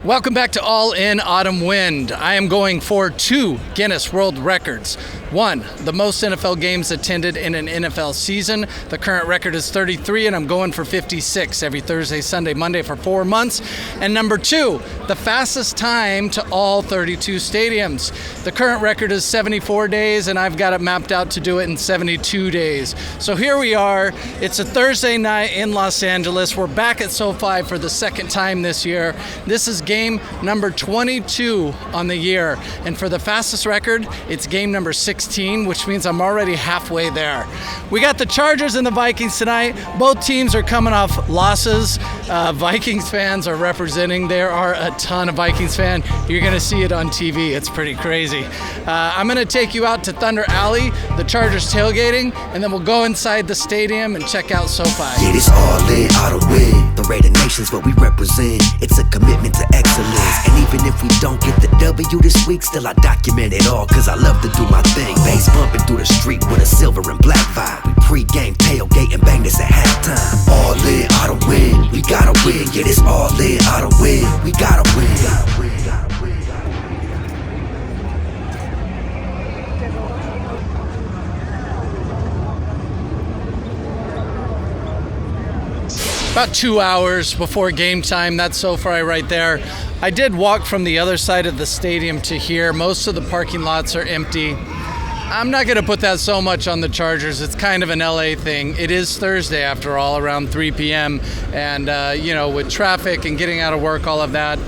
Welcome back to All In Autumn Wind. I am going for 2 Guinness World Records. 1, the most NFL games attended in an NFL season. The current record is 33, and I'm going for 56 every Thursday, Sunday, Monday for 4 months. And number 2, the fastest time to all 32 stadiums. The current record is 74 days, and I've got it mapped out to do it in 72 days. So here we are. It's a Thursday night in Los Angeles. We're back at SoFi for the second time this year. This is game number 22 on the year. And for the fastest record, it's game number 16, which means I'm already halfway there. We got the Chargers and the Vikings tonight. Both teams are coming off losses. Vikings fans are representing. There are a ton of Vikings fans. You're going to see it on TV. It's pretty crazy. I'm going to take you out to Thunder Alley, the Chargers tailgating, and then we'll go inside the stadium and check out SoFi. Yeah, it's all in, auto win. The Raider Nation's what we represent. It's a commitment to excellence. And even if we don't get the W this week, still I document it all, cause I love to do my thing. Bass bumping through the street with a silver and black vibe. We pre-game, tailgate, and bang this at halftime. All in, auto win. We gotta win. Yeah, this all in, auto win. We gotta win. About 2 hours before game time. That's SoFi right there. I did walk from the other side of the stadium to here. Most of the parking lots are empty. I'm not going to put that so much on the Chargers. It's kind of an LA thing. It is Thursday, after all, around 3 p.m. And, with traffic and getting out of work, all of that,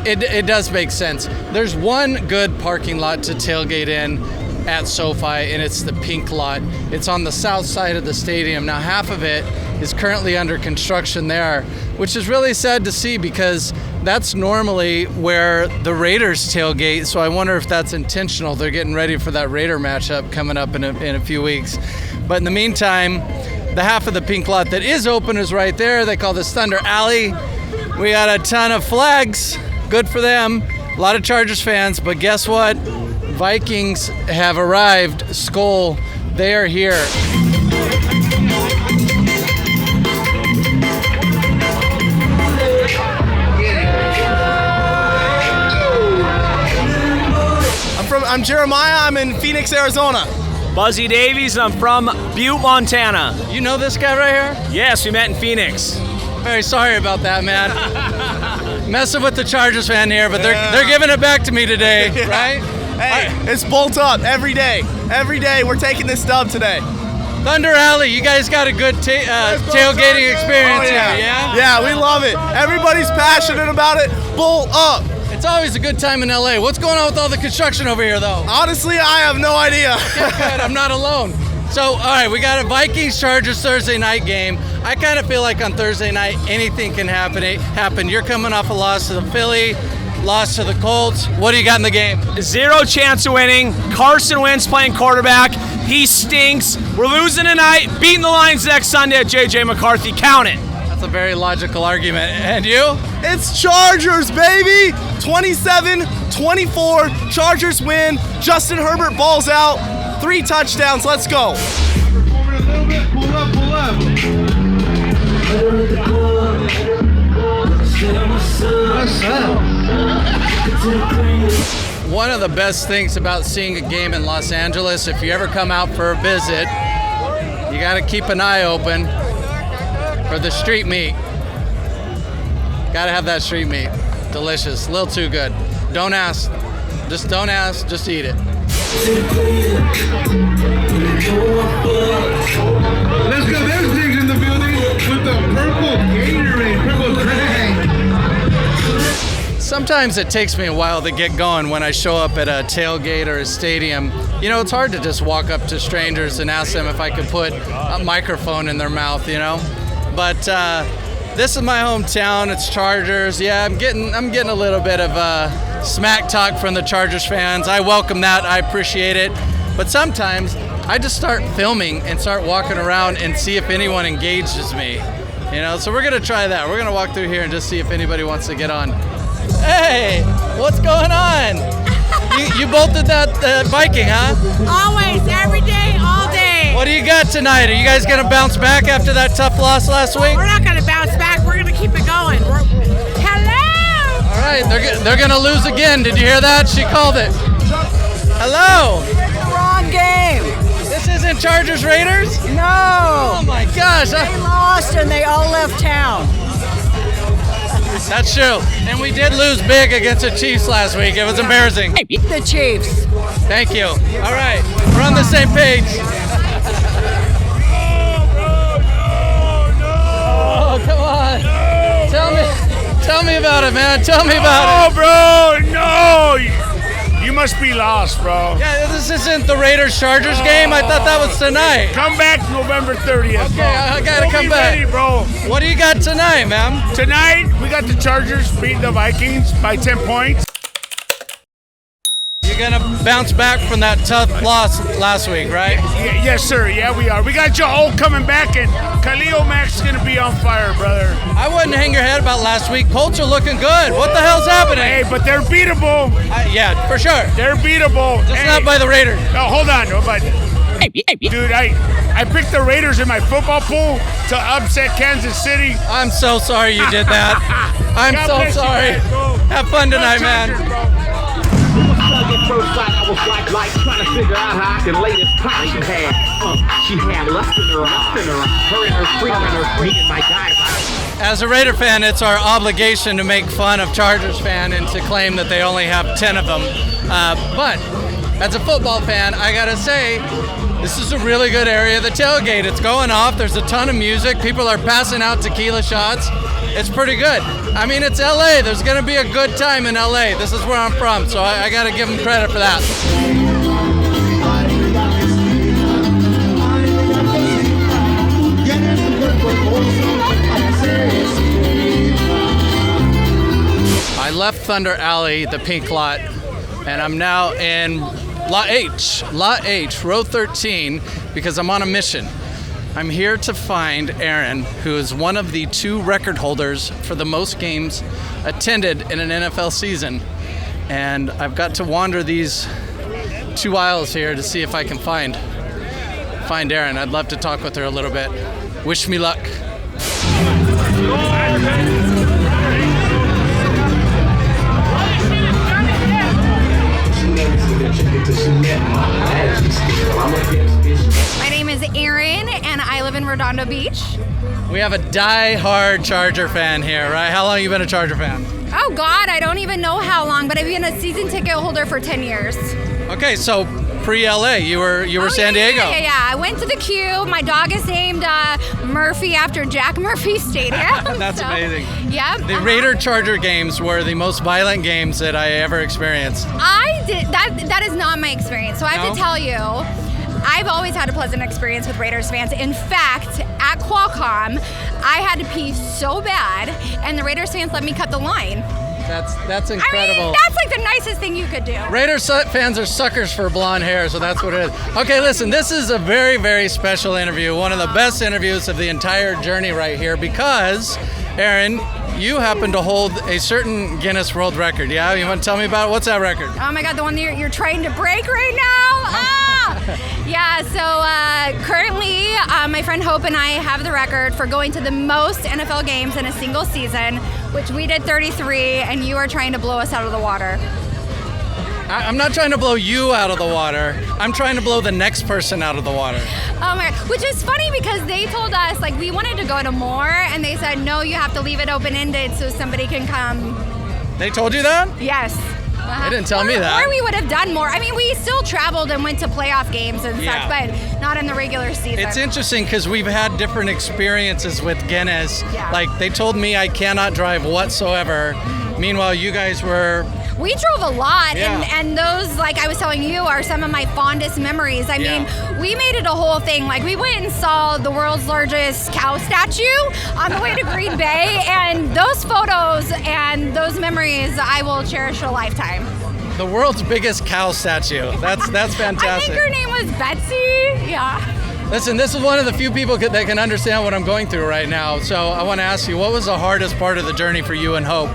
it does make sense. There's one good parking lot to tailgate in at SoFi, and it's the pink lot. It's on the south side of the stadium. Now, half of it is currently under construction there, which is really sad to see because that's normally where the Raiders tailgate, so I wonder if that's intentional. They're getting ready for that Raider matchup coming up in a few weeks. But in the meantime, the half of the pink lot that is open is right there. They call this Thunder Alley. We got a ton of flags. Good for them. A lot of Chargers fans, but guess what? Vikings have arrived. Skull, they are here. I'm Jeremiah. I'm in Phoenix, Arizona. Buzzy Davies, and I'm from Butte, Montana. You know this guy right here? Yes, we met in Phoenix. Very sorry about that, man. Messing with the Chargers fan here, but they're giving it back to me today, right? Hey, it's bolt up every day. Every day we're taking this dub today. Thunder Alley, you guys got a good tailgating experience here, yeah? Yeah, we love it. Everybody's passionate about it. Bolt up. It's always a good time in LA. What's going on with all the construction over here, though? Honestly, I have no idea. Good, I'm not alone. So, all right, we got a Vikings-Chargers Thursday night game. I kind of feel like on Thursday night, anything can happen. You're coming off a loss to the Philly, loss to the Colts. What do you got in the game? 0 chance of winning. Carson Wentz playing quarterback. He stinks. We're losing tonight, beating the Lions next Sunday at J.J. McCarthy. Count it. That's a very logical argument. And you? It's Chargers, baby! 27-24. Chargers win. Justin Herbert balls out. 3 touchdowns. Let's go. One of the best things about seeing a game in Los Angeles, if you ever come out for a visit, you got to keep an eye open for the street meat. Got to have that street meat. Delicious. A little too good. Don't ask. Just don't ask. Just eat it. Let's go. There's Diggs in the building with the purple Gatorade, purple drag. Sometimes it takes me a while to get going when I show up at a tailgate or a stadium. You know, it's hard to just walk up to strangers and ask them if I could put a microphone in their mouth, you know? But this is my hometown. It's Chargers. Yeah, I'm getting a little bit of smack talk from the Chargers fans. I welcome that. I appreciate it. But sometimes I just start filming and start walking around and see if anyone engages me. You know, so we're gonna try that. We're gonna walk through here and just see if anybody wants to get on. Hey, what's going on? You bolted that Viking, huh? Always, every day, all day. What do you got tonight? Are you guys going to bounce back after that tough loss last week? We're not going to bounce back. We're going to keep it going. Hello! All right. right, they're gonna lose again. Did you hear that? She called it. Hello. Wrong game. This isn't Chargers Raiders? No. Oh my gosh. They lost and they all left town. That's true. And we did lose big against the Chiefs last week. It was embarrassing. The Chiefs. Thank you. All right, we're on the same page. Oh, come on. Tell me about it, man. Tell me about it. Oh, bro, no. You must be lost, bro. Yeah, this isn't the Raiders-Chargers game. I thought that was tonight. Come back November 30th, Okay, bro. I gotta come Be back. ready, bro. What do you got tonight, ma'am? Tonight, we got the Chargers beating the Vikings by 10 points. You're gonna bounce back from that tough loss last week, right? Yes, sir. Yeah, we are. We got Joel coming back, and Khalil Mack's going to be on fire, brother. I wouldn't hang your head about last week. Colts are looking good. What the hell's happening? Hey, but they're beatable. Yeah, for sure. They're beatable. Just not by the Raiders. No, hold on. No, but, dude, I picked the Raiders in my football pool to upset Kansas City. I'm so sorry you did that. I'm God so bless you sorry. guys, bro. Have fun tonight, Go Chargers, man. bro. First sight, I was like trying to figure out how I could lay this pipe. She had lust in her eyes. Her and her freak, me and my guy. As a Raider fan, it's our obligation to make fun of Chargers fan and to claim that they only have 10 of them. But as a football fan, I gotta say, this is a really good area of the tailgate. It's going off. There's a ton of music. People are passing out tequila shots. It's pretty good. I mean, it's LA. There's gonna be a good time in LA. This is where I'm from, so I gotta give them credit for that. I left Thunder Alley, the pink lot, and I'm now in Lot H, row 13, because I'm on a mission. I'm here to find Aaron, who is one of the 2 record holders for the most games attended in an NFL season. And I've got to wander these 2 aisles here to see if I can find Aaron. I'd love to talk with her a little bit. Wish me luck. My name is Erin, and I live in Redondo Beach. We have a die-hard Charger fan here, right? How long have you been a Charger fan? Oh God, I don't even know how long, but I've been a season ticket holder for 10 years. Okay, so pre-LA, you were San Diego. Yeah. I went to the Q. My dog is named Murphy after Jack Murphy Stadium. That's amazing. Yeah. The Raider-Charger games were the most violent games that I ever experienced. That is not my experience. So I have No? to tell you, I've always had a pleasant experience with Raiders fans. In fact, at Qualcomm, I had to pee so bad, and the Raiders fans let me cut the line. That's incredible. I mean, that's like the nicest thing you could do. Raiders fans are suckers for blonde hair, so that's what it is. Okay, listen, this is a very, very special interview, one of the best interviews of the entire journey right here, because, Aaron, you happen to hold a certain Guinness World Record, yeah? You want to tell me about it? What's that record? Oh my God, the one you're trying to break right now? Yeah, so currently my friend Hope and I have the record for going to the most NFL games in a single season, which we did 33, and you are trying to blow us out of the water. I'm not trying to blow you out of the water. I'm trying to blow the next person out of the water. Oh my God, which is funny because they told us, like, we wanted to go to more, and they said, no, you have to leave it open-ended so somebody can come. They told you that? Yes. They didn't tell me that. Or we would have done more. I mean, we still traveled and went to playoff games and Yeah. such, but not in the regular season. It's interesting because we've had different experiences with Guinness. Yeah. Like, they told me I cannot drive whatsoever. Meanwhile, you guys were... We drove a lot, Yeah. and those, like I was telling you, are some of my fondest memories. I mean, we made it a whole thing. Like, we went and saw the world's largest cow statue on the way to Green Bay, and those photos and those memories I will cherish a lifetime. The world's biggest cow statue. That's fantastic. I think her name was Betsy. Yeah. Listen, this is one of the few people that can understand what I'm going through right now. So I want to ask you, what was the hardest part of the journey for you and Hope?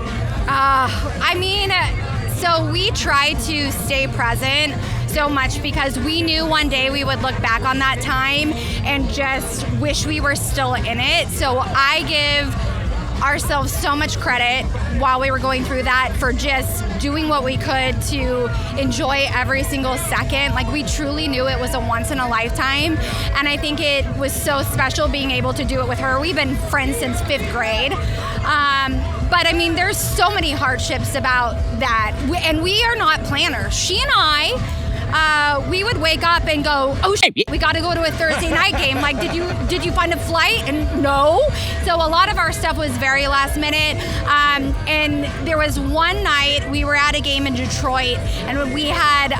I mean, so we tried to stay present so much because we knew one day we would look back on that time and just wish we were still in it. So I give ourselves so much credit while we were going through that for just doing what we could to enjoy every single second. Like, we truly knew it was a once in a lifetime, and I think it was so special being able to do it with her. We've been friends since 5th grade. But I mean, there's so many hardships about that, and we are not planners. She and I, we would wake up and go, oh shit, we got to go to a Thursday night game. Like, did you find a flight? And no. So a lot of our stuff was very last minute. And there was one night we were at a game in Detroit, and we had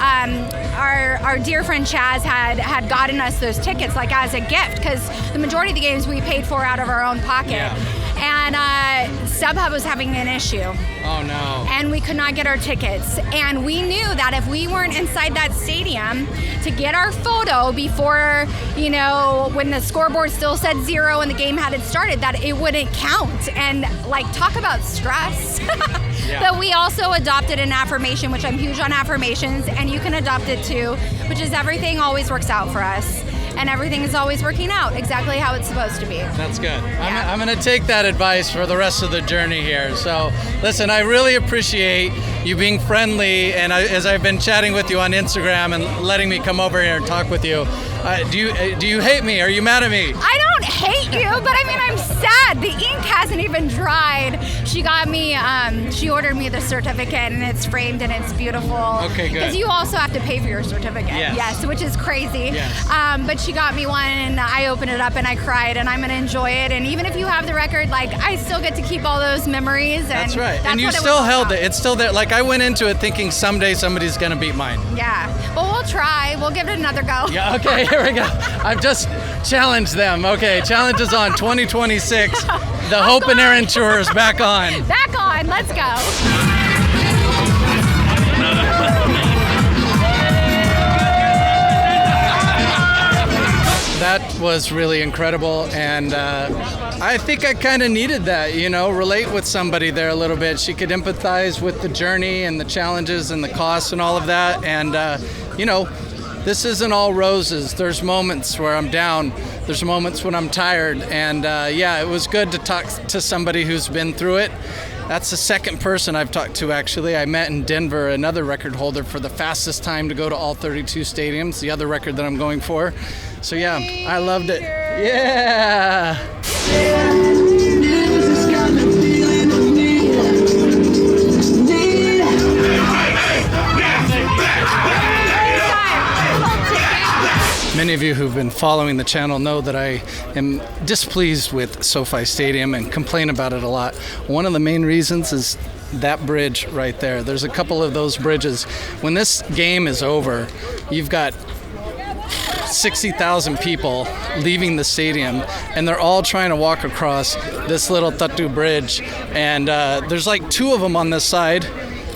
our dear friend Chaz had gotten us those tickets like as a gift, because the majority of the games we paid for out of our own pocket. Yeah. And StubHub was having an issue. Oh no. And we could not get our tickets. And we knew that if we weren't inside that stadium to get our photo before, when the scoreboard still said 0 and the game hadn't started, that it wouldn't count. And like, talk about stress. Yeah. But we also adopted an affirmation, which I'm huge on affirmations, and you can adopt it too, which is everything always works out for us. And everything is always working out exactly how it's supposed to be. That's good. Yeah. I'm going to take that advice for the rest of the journey here. So, listen, I really appreciate you being friendly, and as I've been chatting with you on Instagram and letting me come over here and talk with you. Do you hate me? Are you mad at me? I don't hate you, but I mean, I'm sad. The ink hasn't even dried. She got me, she ordered me the certificate, and it's framed and it's beautiful. Okay, good. Because you also have to pay for your certificate. Yes, which is crazy. Yes. But she got me one, and I opened it up and I cried, and I'm going to enjoy it. And even if you have the record, like, I still get to keep all those memories. And that's right. That's and you still held it. It's still there. Like, I went into it thinking someday somebody's going to beat mine. Yeah. Well, we'll try. We'll give it another go. Yeah, okay, here we go. I've just challenged them. Okay, challenge is on 2026. The Hope and Aaron Tour is back on. Back on. Let's go. That was really incredible, and I think I kind of needed that, relate with somebody there a little bit. She could empathize with the journey and the challenges and the costs and all of that, and, this isn't all roses. There's moments where I'm down. There's moments when I'm tired, and it was good to talk to somebody who's been through it. That's the second person I've talked to, actually. I met in Denver another record holder for the fastest time to go to all 32 stadiums, the other record that I'm going for. So, yeah, I loved it. Yeah! Many of you who've been following the channel know that I am displeased with SoFi Stadium and complain about it a lot. One of the main reasons is that bridge right there. There's a couple of those bridges. When this game is over, you've got 60,000 people leaving the stadium, and they're all trying to walk across this little Tatu bridge. And there's like 2 of them on this side,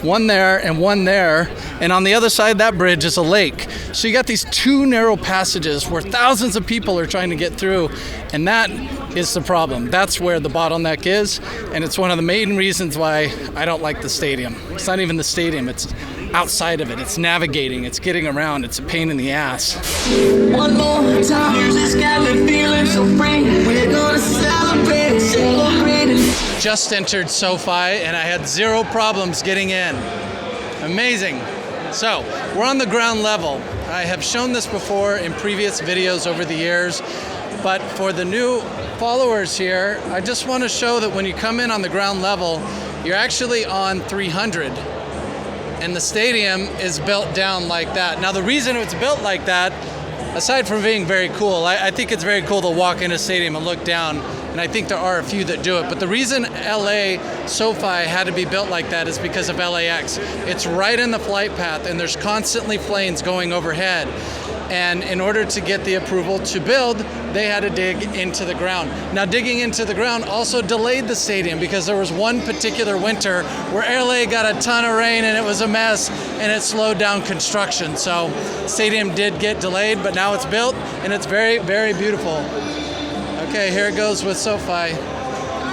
one there and one there, and on the other side of that bridge is a lake. So you got these 2 narrow passages where thousands of people are trying to get through, and that is the problem. That's where the bottleneck is, and it's one of the main reasons why I don't like the stadium. It's not even the stadium, it's outside of it. It's navigating, it's getting around, it's a pain in the ass. One more time, you just got me feeling so free. We're gonna celebrate, celebrate. Just entered SoFi, and I had 0 problems getting in. Amazing. So, we're on the ground level. I have shown this before in previous videos over the years, but for the new followers here, I just want to show that when you come in on the ground level, you're actually on 300. And the stadium is built down like that. Now, the reason it's built like that, aside from being very cool, I think it's very cool to walk in a stadium and look down, and I think there are a few that do it. But the reason LA SoFi had to be built like that is because of LAX. It's right in the flight path, and there's constantly planes going overhead. And in order to get the approval to build, they had to dig into the ground. Now, digging into the ground also delayed the stadium because there was one particular winter where LA got a ton of rain and it was a mess, and it slowed down construction. So stadium did get delayed, but now it's built and it's very, very beautiful. Okay, here it goes with SoFi.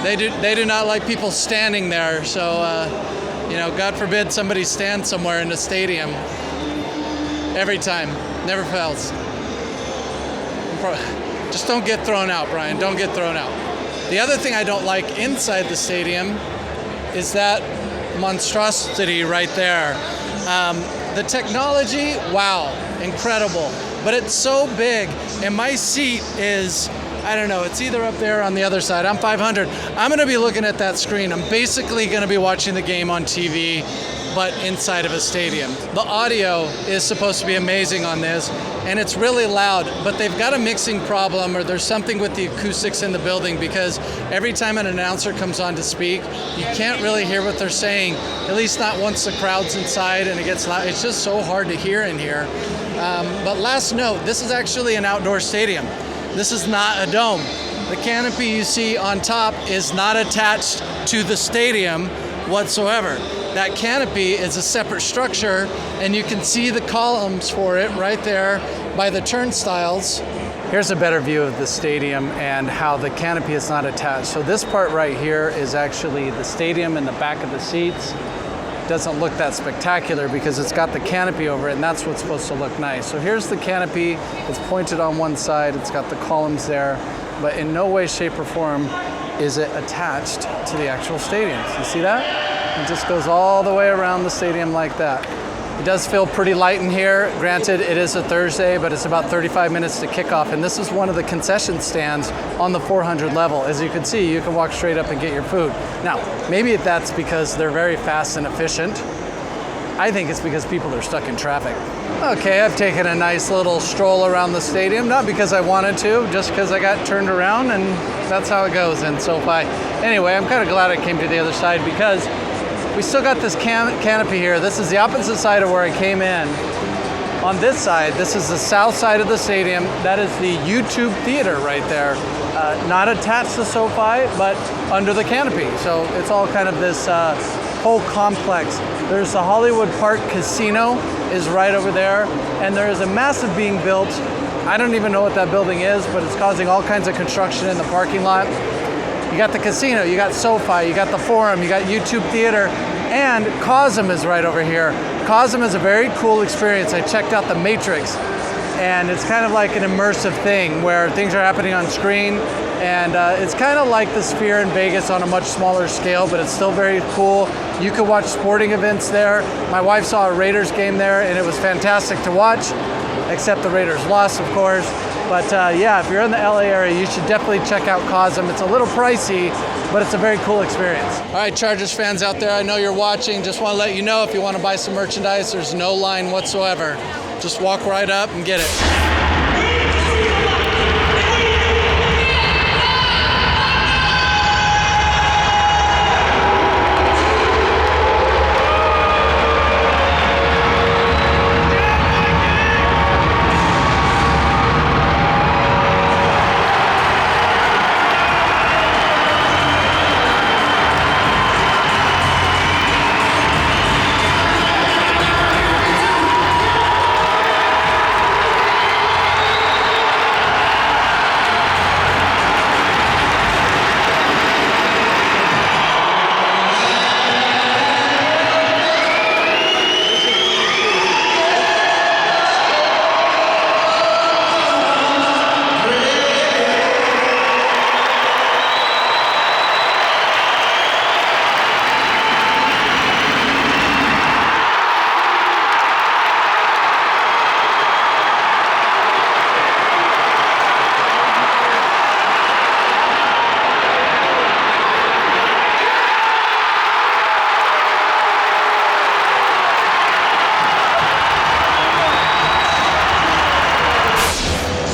They do not like people standing there, so God forbid somebody stands somewhere in the stadium. Every time. Never fails. Just don't get thrown out, Brian. Don't get thrown out. The other thing I don't like inside the stadium is that monstrosity right there. The technology, wow, incredible. But it's so big, and my seat is, I don't know, it's either up there or on the other side. I'm 500. I'm going to be looking at that screen. I'm basically going to be watching the game on TV, but inside of a stadium. The audio is supposed to be amazing on this, and it's really loud, but they've got a mixing problem, or there's something with the acoustics in the building, because every time an announcer comes on to speak, you can't really hear what they're saying, at least not once the crowd's inside and it gets loud. It's just so hard to hear in here. But last note, this is actually an outdoor stadium. This is not a dome. The canopy you see on top is not attached to the stadium whatsoever. That canopy is a separate structure, and you can see the columns for it right there by the turnstiles. Here's a better view of the stadium and how the canopy is not attached. So this part right here is actually the stadium in the back of the seats. Doesn't look that spectacular because it's got the canopy over it, and that's what's supposed to look nice. So here's the canopy. It's pointed on one side. It's got the columns there, but in no way, shape, or form is it attached to the actual stadium. You see that? It just goes all the way around the stadium like that. It does feel pretty light in here. Granted, it is a Thursday, but it's about 35 minutes to kickoff, and this is one of the concession stands on the 400 level. As you can see, you can walk straight up and get your food. Now, maybe that's because they're very fast and efficient. I think it's because people are stuck in traffic. Okay, I've taken a nice little stroll around the stadium, not because I wanted to, just because I got turned around, and that's how it goes in SoFi. Anyway, I'm kind of glad I came to the other side because we still got this canopy here. This is the opposite side of where I came in. On this side, this is the south side of the stadium. That is the YouTube Theater right there. Not attached to SoFi, but under the canopy. So it's all kind of this whole complex. There's the Hollywood Park Casino is right over there. And there is a massive being built. I don't even know what that building is, but it's causing all kinds of construction in the parking lot. You got the casino, you got SoFi, you got the Forum, you got YouTube Theater, and Cosm is right over here. Cosm is a very cool experience. I checked out the Matrix, and it's kind of like an immersive thing where things are happening on screen, and it's kind of like the Sphere in Vegas on a much smaller scale, but it's still very cool. You can watch sporting events there. My wife saw a Raiders game there, and it was fantastic to watch, except the Raiders lost, of course. But yeah, if you're in the LA area, you should definitely check out Cosm. It's a little pricey, but it's a very cool experience. All right, Chargers fans out there, I know you're watching. Just want to let you know, if you want to buy some merchandise, there's no line whatsoever. Just walk right up and get it.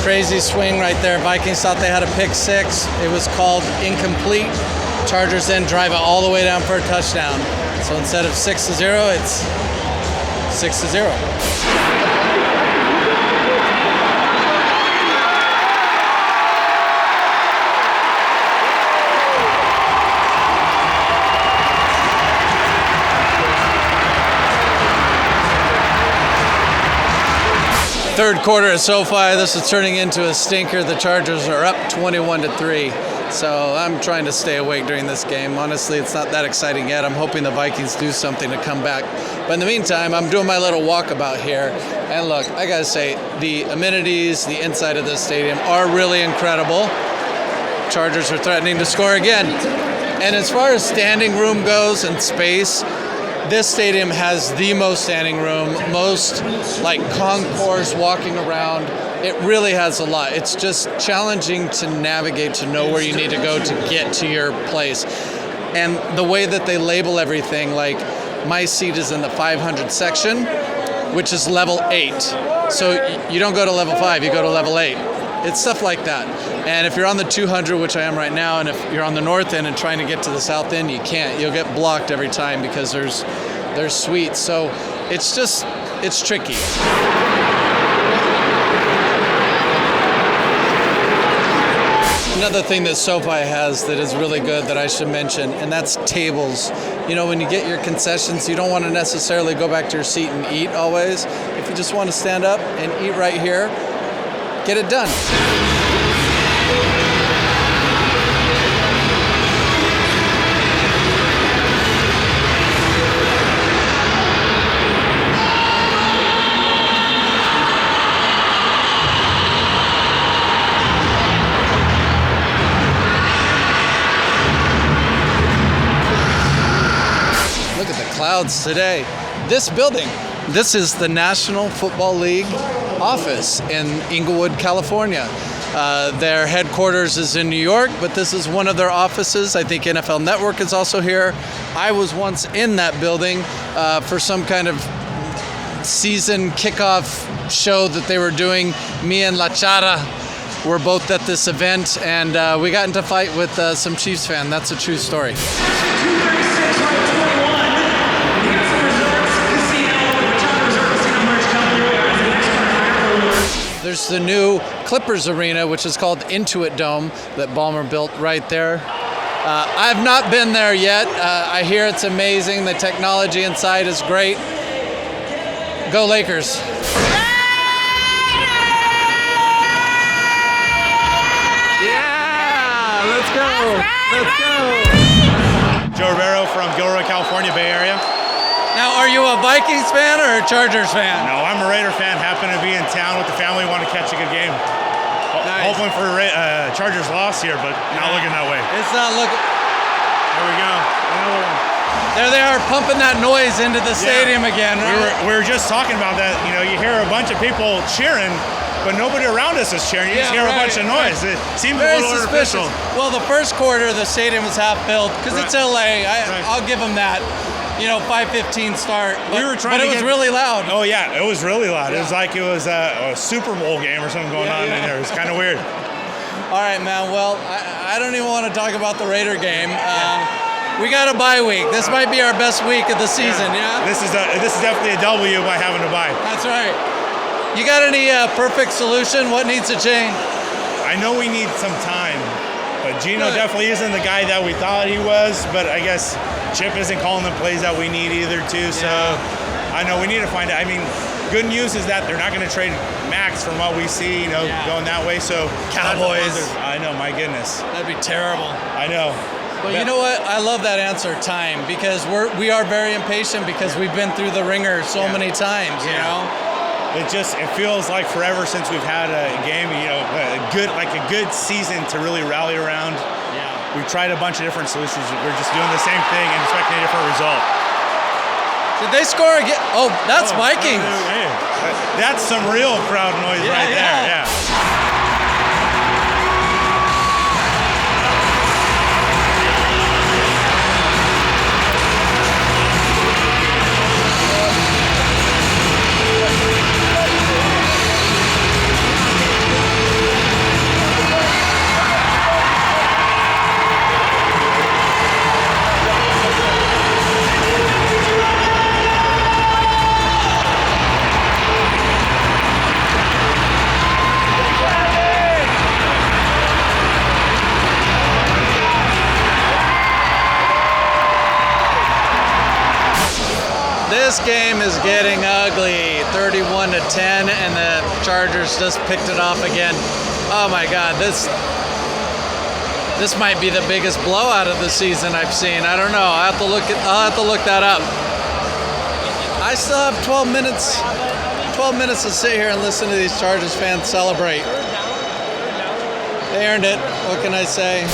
Crazy swing right there. Vikings thought they had a pick six. It was called incomplete. Chargers then drive it all the way down for a touchdown. So instead of 6-0, it's 6-0. Third quarter at SoFi, this is turning into a stinker. The Chargers are up 21-3. So I'm trying to stay awake during this game. Honestly, it's not that exciting yet. I'm hoping the Vikings do something to come back. But in the meantime, I'm doing my little walkabout here. And look, I gotta say, the amenities, the inside of this stadium are really incredible. Chargers are threatening to score again. And as far as standing room goes and space, this stadium has the most standing room, most like concourse walking around. It really has a lot. It's just challenging to navigate, to know where you need to go to get to your place. And the way that they label everything, like my seat is in the 500 section, which is level 8. So you don't go to level 5, you go to level 8. It's stuff like that. And if you're on the 200, which I am right now, and if you're on the north end and trying to get to the south end, you can't. You'll get blocked every time because there's suites. So it's tricky. Another thing that SoFi has that is really good that I should mention, and that's tables. You know, when you get your concessions, you don't want to necessarily go back to your seat and eat always. If you just want to stand up and eat right here, get it done. Clouds today. This building, this is the National Football League office in Inglewood, California. Their headquarters is in New York, but this is one of their offices. I think NFL Network is also here. I was once in that building for some kind of season kickoff show that they were doing. Me and La Chara were both at this event, and we got into a fight with some Chiefs fan. That's a true story. There's the new Clippers arena, which is called Intuit Dome, that Ballmer built right there. I've not been there yet. I hear it's amazing. The technology inside is great. Go Lakers. Yeah, let's go. Let's go. Joe Rivero from Gilroy, California, Bay Area. Now, are you a Vikings fan or a Chargers fan? No, I'm a Raider fan. Happen to be in town with the family. Want to catch a good game. Nice. Hoping for Chargers loss here, but not looking that way. It's not looking. There we go. Another one. There they are, pumping that noise into the stadium again, right? We were just talking about that. You know, you hear a bunch of people cheering, but nobody around us is cheering. You just hear a bunch of noise. It seems very a little suspicious. artificial. Well, the first quarter, the stadium was half filled because it's LA. I'll give them that. You know, 5:15 start. But, we were trying but to it was really loud. Oh yeah, it was really loud. It was like it was a Super Bowl game or something going on in there. It was kind of weird. All right, man. Well, I don't even want to talk about the Raider game. We got a bye week. This might be our best week of the season. Yeah. This is definitely a W by having to bye. That's right. You got any perfect solution? What needs to change? I know we need some time, but Gino definitely isn't the guy that we thought he was. But I guess Chip isn't calling the plays that we need either, too. So I know we need to find out. I mean, good news is that they're not going to trade Max from what we see, you know, going that way. So Cowboys. I know, my goodness. That'd be terrible. I know. But you know what? I love that answer, time, because we are very impatient because we've been through the ringer so many times, you know? It feels like forever since we've had a game, you know, a good season to really rally around. Yeah. We've tried a bunch of different solutions. We're just doing the same thing and expecting a different result. Did they score again? Oh, that's Vikings. That's some real crowd noise right there. Yeah. This game is getting ugly, 31-10, and the Chargers just picked it off again. Oh my God, this might be the biggest blowout of the season I've seen. I don't know. I'll have to look that up. I still have 12 minutes to sit here and listen to these Chargers fans celebrate. They earned it. What can I say?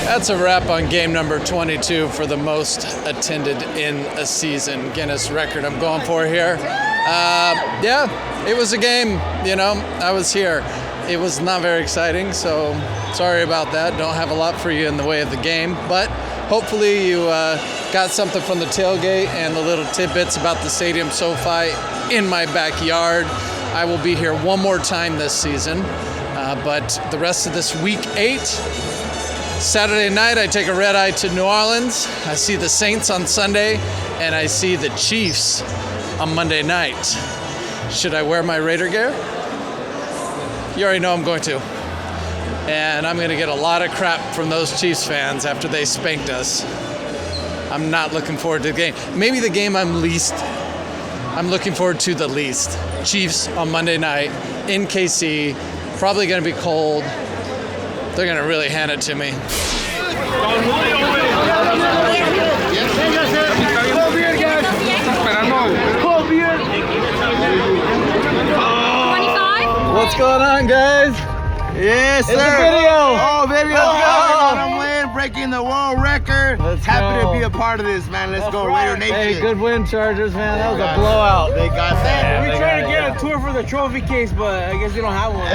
That's a wrap on game number 22 for the most attended in a season. Guinness record I'm going for here. Yeah, it was a game, you know, I was here. It was not very exciting, so sorry about that. Don't have a lot for you in the way of the game, but hopefully you got something from the tailgate and the little tidbits about the stadium SoFi in my backyard. I will be here one more time this season, but the rest of this week 8, Saturday night, I take a red eye to New Orleans. I see the Saints on Sunday, and I see the Chiefs on Monday night. Should I wear my Raider gear? You already know I'm going to. And I'm going to get a lot of crap from those Chiefs fans after they spanked us. I'm not looking forward to the game. Maybe the game I'm looking forward to the least. Chiefs on Monday night in KC. Probably going to be cold. They're going to really hand it to me. What's going on, guys? Yes, sir. It's a video. Oh, video. I'm win, breaking the world record. Happy to be a part of this, man. Let's go, Raider Nation. Hey, good win, Chargers, man. That was a blowout. They got that. We're trying to get a tour for the trophy case, but I guess we don't have one.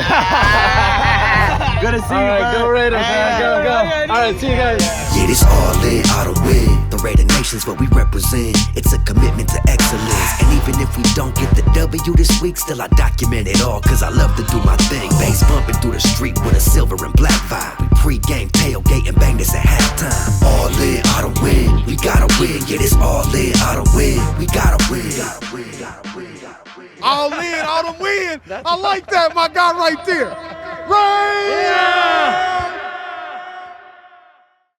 Good to see you, All right, brother. go Raiders, man. Go. All right, see you guys. Yeah, this all in, all the win. The Raider Nation's what we represent. It's a commitment to excellence. And even if we don't get the W this week, still I document it all, cause I love to do my thing. Bass bumping through the street with a silver and black vibe. We pre-game, tailgate, and bang this at halftime. All in, all the win. We gotta win. Yeah, this all in, all the win. We gotta win. All in, all the win. I like that, my guy right there. Right. Yeah.